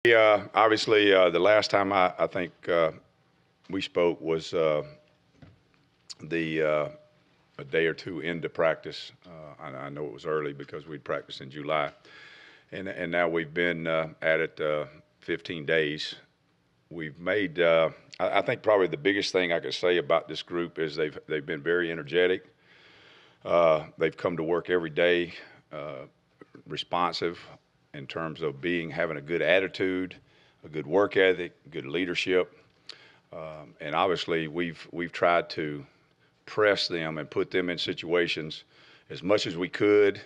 Obviously, the last time I think we spoke was a day or two into practice. I know it was early because we'd practiced in July, and now we've been at it 15 days. We've made. I think probably the biggest thing I could say about this group is they've been very energetic. They've come to work every day, responsive in terms of having a good attitude, a good work ethic, good leadership, and obviously we've tried to press them and put them in situations as much as we could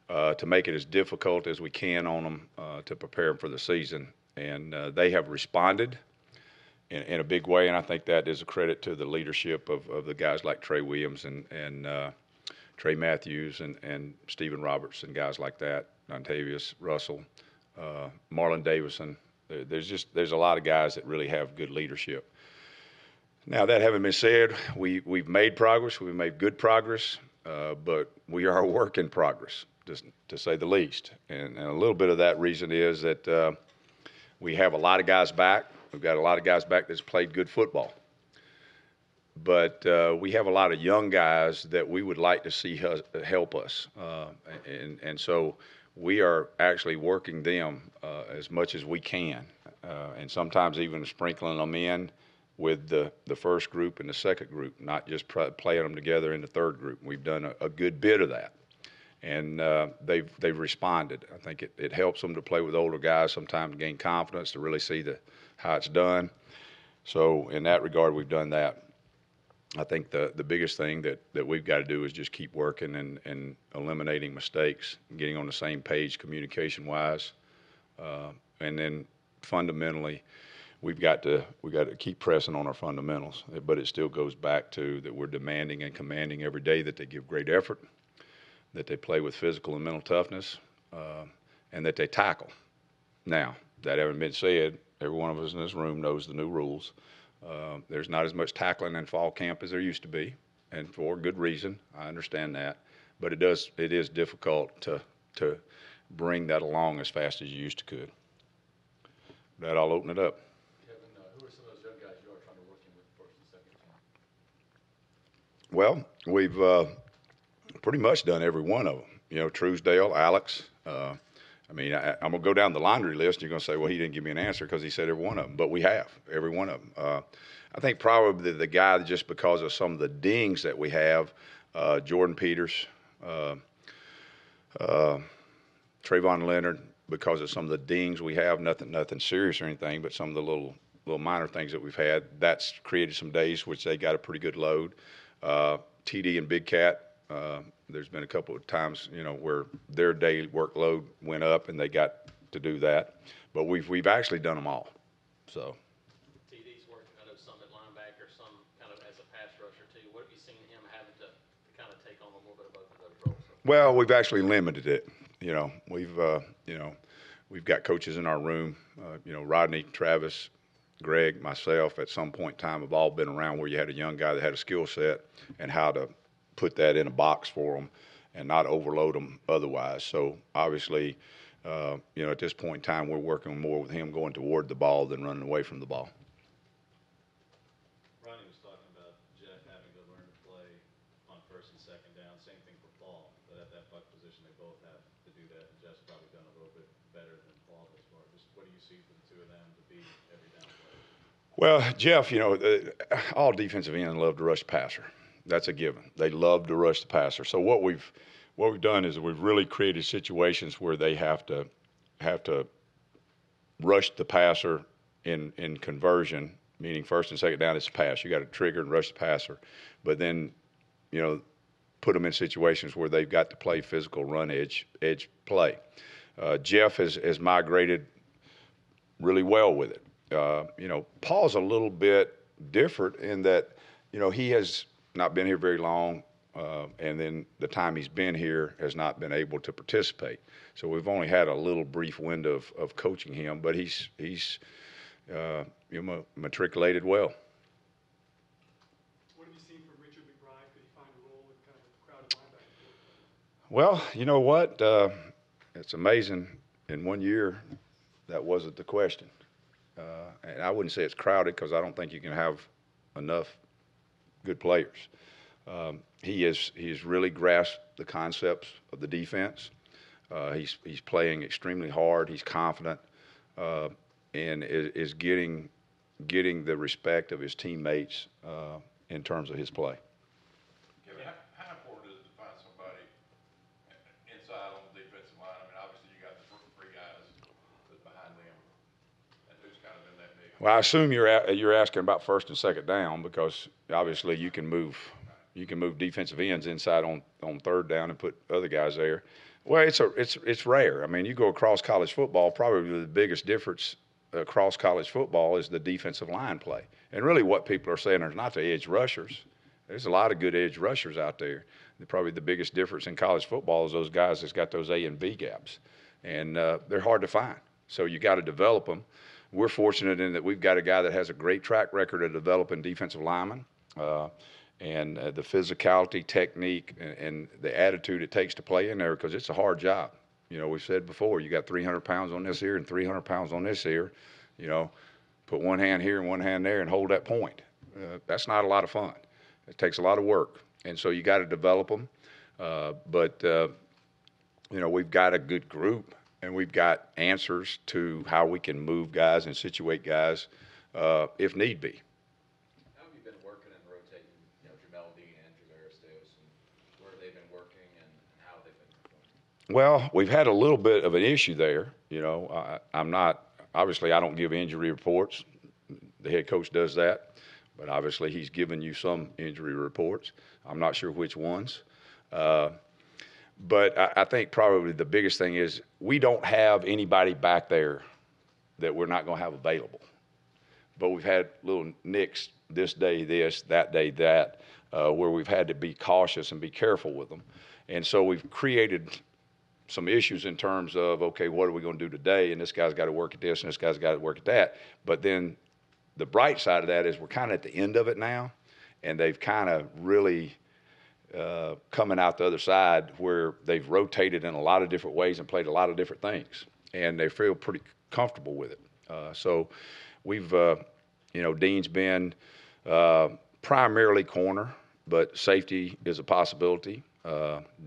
to make it as difficult as we can on them to prepare them for the season. And they have responded in a big way, and I think that is a credit to the leadership of the guys like Trey Williams and Trey Matthews and Stephen Roberts and guys like that, Dontavius Russell, Marlon Davison. There's a lot of guys that really have good leadership. Now, that having been said, we've made progress. We've made good progress, but we are a work in progress, just to say the least. And a little bit of that reason is that we have a lot of guys back. We've got a lot of guys back that's played good football. But we have a lot of young guys that we would like to see help us. And so we are actually working them as much as we can, and sometimes even sprinkling them in with the first group and the second group, not just playing them together in the third group. We've done a good bit of that, and they've responded. I think it helps them to play with older guys sometimes, gain confidence, to really see how it's done. So in that regard, we've done that. I think the biggest thing that we've got to do is just keep working and eliminating mistakes, getting on the same page communication-wise, and then fundamentally, we've got to keep pressing on our fundamentals. But it still goes back to that we're demanding and commanding every day that they give great effort, that they play with physical and mental toughness, and that they tackle. Now, that having been said, every one of us in this room knows the new rules. There's not as much tackling in fall camp as there used to be, and for good reason. I understand that, but it is difficult to bring that along as fast as you used to could. That I'll open it up. Kevin, who are some of those young guys you are trying to work in with first and second team? Well, we've pretty much done every one of them. You know, Truesdale, Alex. I'm going to go down the laundry list. And you're going to say, well, he didn't give me an answer because he said every one of them. But we have, every one of them. I think probably the guy, just because of some of the dings that we have, Jordan Peters, Trayvon Leonard, because of some of the dings we have, nothing serious or anything, but some of the little minor things that we've had, that's created some days which they got a pretty good load. TD and Big Cat, there's been a couple of times, where their daily workload went up and they got to do that. But we've actually done them all. So. TD's working, I know, some at linebacker, some kind of as a pass rusher too. What have you seen him having to kind of take on a little bit of both of those roles? Well, we've actually limited it. We've got coaches in our room. Rodney, Travis, Greg, myself, at some point in time, have all been around where you had a young guy that had a skill set and how to put that in a box for them and not overload them otherwise. So obviously, at this point in time, we're working more with him going toward the ball than running away from the ball. Ronnie was talking about Jeff having to learn to play on first and second down. Same thing for Paul, but at that buck position, they both have to do that. And Jeff's probably done a little bit better than Paul thus far. Just what do you see for the two of them to be every down players? Well, Jeff, all defensive ends love to rush the passer. That's a given. They love to rush the passer. So what we've done is we've really created situations where they have to rush the passer in conversion, meaning first and second down, it's a pass. You got to trigger and rush the passer, but then put them in situations where they've got to play physical run edge play. Jeff has migrated really well with it. Paul's a little bit different in that he has not been here very long, and then the time he's been here has not been able to participate. So we've only had a little brief window of coaching him, but he's matriculated well. What have you seen from Richard McBride? Could he find a role in kind of a crowded linebacker? Well, you know what? It's amazing. In 1 year, That wasn't the question. And I wouldn't say it's crowded because I don't think you can have enough good players. He has really grasped the concepts of the defense. He's playing extremely hard. He's confident, and is getting the respect of his teammates in terms of his play. Kevin, how important is it to find somebody inside on the defensive line? I mean, obviously you got the three guys that's behind them, and who's kind of in that mix? Well, I assume you're asking about first and second down because obviously you can move defensive ends inside on third down and put other guys there. Well, it's rare. I mean, you go across college football, probably the biggest difference across college football is the defensive line play. And really what people are saying is not the edge rushers. There's a lot of good edge rushers out there. Probably the biggest difference in college football is those guys that's got those A and B gaps. And they're hard to find. So you got to develop them. We're fortunate in that we've got a guy that has a great track record of developing defensive linemen. And the physicality, technique, and the attitude it takes to play in there because it's a hard job. You know, we've said before, you got 300 pounds on this ear and 300 pounds on this ear. You know, put one hand here and one hand there and hold that point. That's not a lot of fun. It takes a lot of work. And so you got to develop them. You know, we've got a good group, and we've got answers to how we can move guys and situate guys if need be. How have you been working and rotating, you know, Jamel Dean and Javarius Davis, and where they've been working and how they've been performing? Well, we've had a little bit of an issue there. You know, I'm not, obviously I don't give injury reports. The head coach does that, but obviously he's given you some injury reports. I'm not sure which ones. But I think probably the biggest thing is we don't have anybody back there that we're not going to have available. But we've had little nicks this day this, that day that, where we've had to be cautious and be careful with them. And so we've created some issues in terms of, okay, what are we going to do today? And this guy's got to work at this and this guy's got to work at that. But then the bright side of that is we're kind of at the end of it now, and they've kind of really coming out the other side where they've rotated in a lot of different ways and played a lot of different things, and they feel pretty comfortable with it. So we've, you know, Dean's been primarily corner, but safety is a possibility.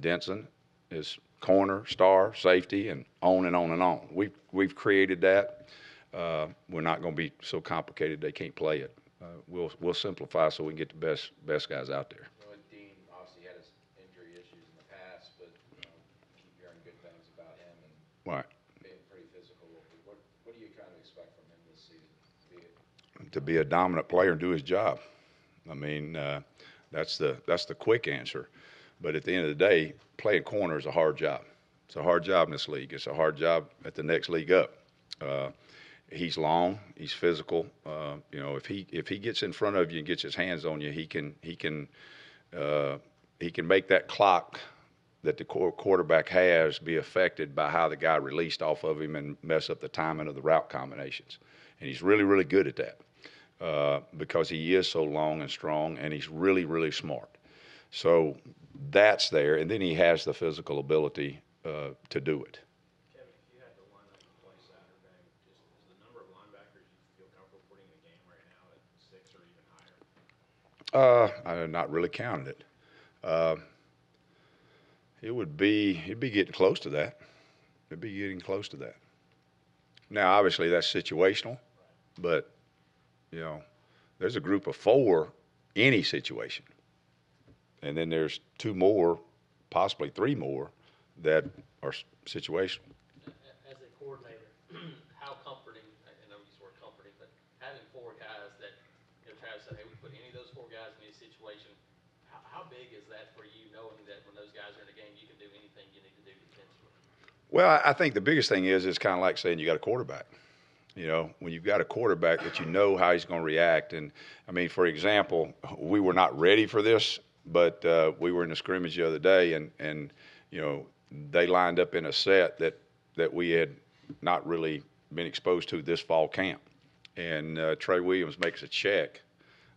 Denson is corner, star, safety, and on and on and on. We've created that. We're not going to be so complicated they can't play it. We'll simplify so we can get the best guys out there. Well, Dean obviously had his injury issues in the past, but you know, keep hearing good things about him and Right. being pretty physical. What do you kind of expect from him this season? To be a dominant player and do his job. I mean, that's the quick answer. But at the end of the day, playing corner is a hard job. It's a hard job in this league. It's a hard job at the next league up. He's long. He's physical. You know, if he gets in front of you and gets his hands on you, he can make that clock that the quarterback has be affected by how the guy released off of him and mess up the timing of the route combinations. And he's really, really good at that because he is so long and strong, and he's really, really smart. So that's there, and then he has the physical ability to do it. Kevin, if you had to line up to play Saturday, just is the number of linebackers you feel comfortable putting in the game right now at 6 or even higher? I have not really counted it. It'd be getting close to that. It'd be getting close to that. Now, obviously, that's situational, but, you know, there's a group of 4 any situation. And then there's 2 more, possibly 3 more, that are situational. As a coordinator, how comforting, I know you use the word comforting, but having 4 guys that, you know, Travis said, hey, we put any of those 4 guys in this situation, how big is that for you, knowing that when those guys are in the game, you can do anything you need to do defensively? Well, I think the biggest thing is it's kind of like saying you got a quarterback. You know, when you've got a quarterback that you know how he's going to react. And, I mean, for example, we were not ready for this, but we were in a scrimmage the other day, and you know, they lined up in a set that we had not really been exposed to this fall camp. And Trey Williams makes a check.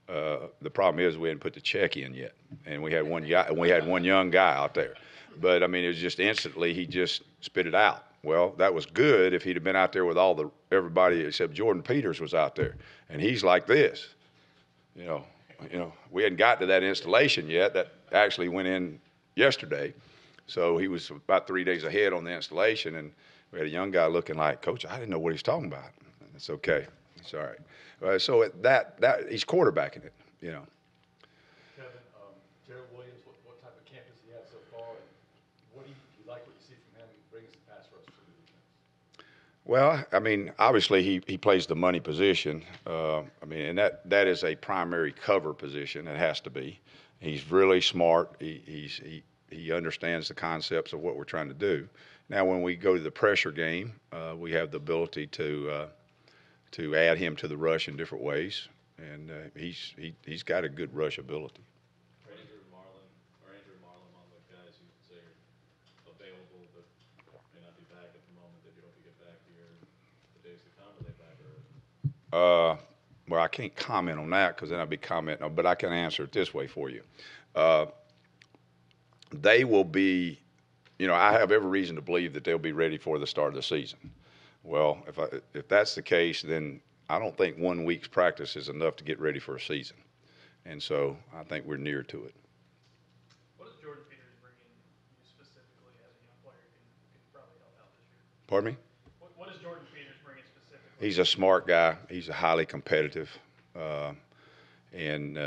The problem is we hadn't put the check in yet, and we had one young guy out there. But I mean, it was just instantly he just spit it out, Well, that was good if he'd have been out there with everybody except Jordan Peters was out there, and he's like this. You know, we hadn't got to that installation yet. That actually went in yesterday, so he was about 3 days ahead on the installation, and we had a young guy looking like, Coach, I didn't know what he's talking about. It's okay. It's all right. So he's quarterbacking it. You know. Kevin, Jared Williams, what type of camp has he had so far, and what do you like what you see from him bringing some pass rush to the defense? Well, I mean, obviously he plays the money position. I mean, and that is a primary cover position. It has to be. He's really smart. He understands the concepts of what we're trying to do. Now, when we go to the pressure game, we have the ability to add him to the rush in different ways, and he's got a good rush ability. Andrew Marlin among the guys you say are available but may not be back at the moment that you hope to get back here in the days to come? Are they back early? Well, I can't comment on that because then I'd be commenting, but I can answer it this way for you. They will be, I have every reason to believe that they'll be ready for the start of the season. Well, if that's the case, then I don't think 1 week's practice is enough to get ready for a season. And so I think we're near to it. What does Jordan Peters bring in you specifically as a young player can probably help out this year? Pardon me? What does Jordan Peters bring in specifically? He's a smart guy. He's highly competitive. And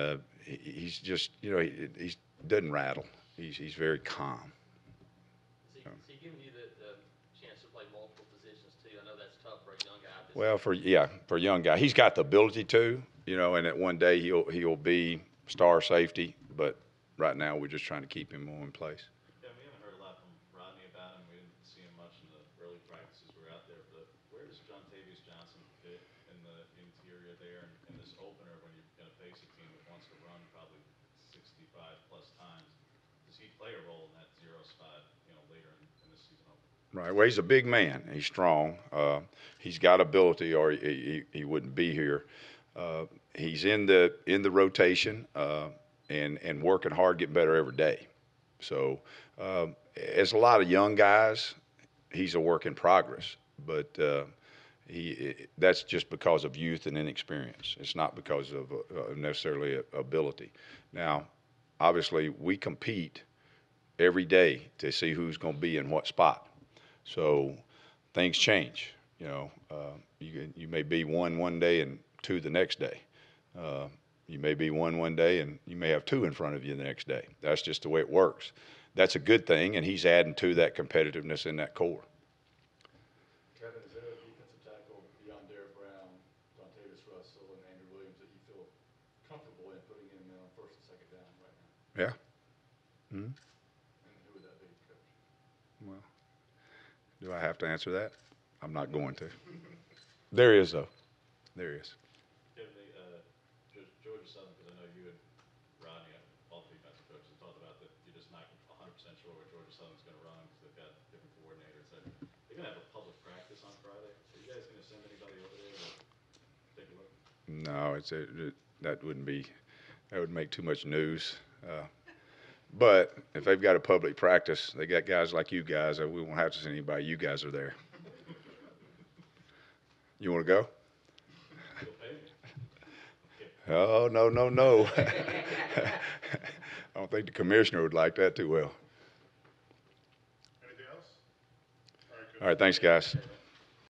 he's just, he doesn't rattle. He's very calm. Is he giving you the chance to play multiple positions too? I know that's tough for a young guy. Well, for a young guy, he's got the ability to, and that one day he'll be star safety. But right now, we're just trying to keep him in place. Yeah, we haven't heard a lot from Rodney about him. We didn't see him much in the early practices we were out there. But where does John Tavius Johnson fit in the interior there in this opener when you're going to face a team that wants to run probably 65 plus times? Does he play a role in that 0 spot, later in the season opener? Right. Well, he's a big man. He's strong. He's got ability, or he wouldn't be here. He's in the rotation and working hard, getting better every day. So, as a lot of young guys, he's a work in progress. But that's just because of youth and inexperience. It's not because of necessarily ability. Now, obviously, we compete every day to see who's going to be in what spot. So things change. You may be one day and 2 the next day. You may be one day and you may have 2 in front of you the next day. That's just the way it works. That's a good thing, and he's adding to that competitiveness in that core. Kevin, is there a defensive tackle beyond Derek Brown, Dontavius Russell, and Andrew Williams that you feel comfortable in putting in on first and second down right now? Yeah. Mm-hmm. And who would that be, Coach? Well, do I have to answer that? I'm not going to. There is, though. There is. Kevin, Georgia Southern, because I know you and Rodney, all the defensive coaches, talked about that you're just not 100% sure what Georgia Southern's going to run because they've got different coordinators. They're going to have a public practice on Friday. Are you guys going to send anybody over there to take a look? No, that wouldn't be. That would make too much news. But if they've got a public practice, they got guys like you guys. We won't have to send anybody. You guys are there. You want to go? You'll pay me. Oh, no. I don't think the commissioner would like that too well. Anything else? All right, thanks, guys.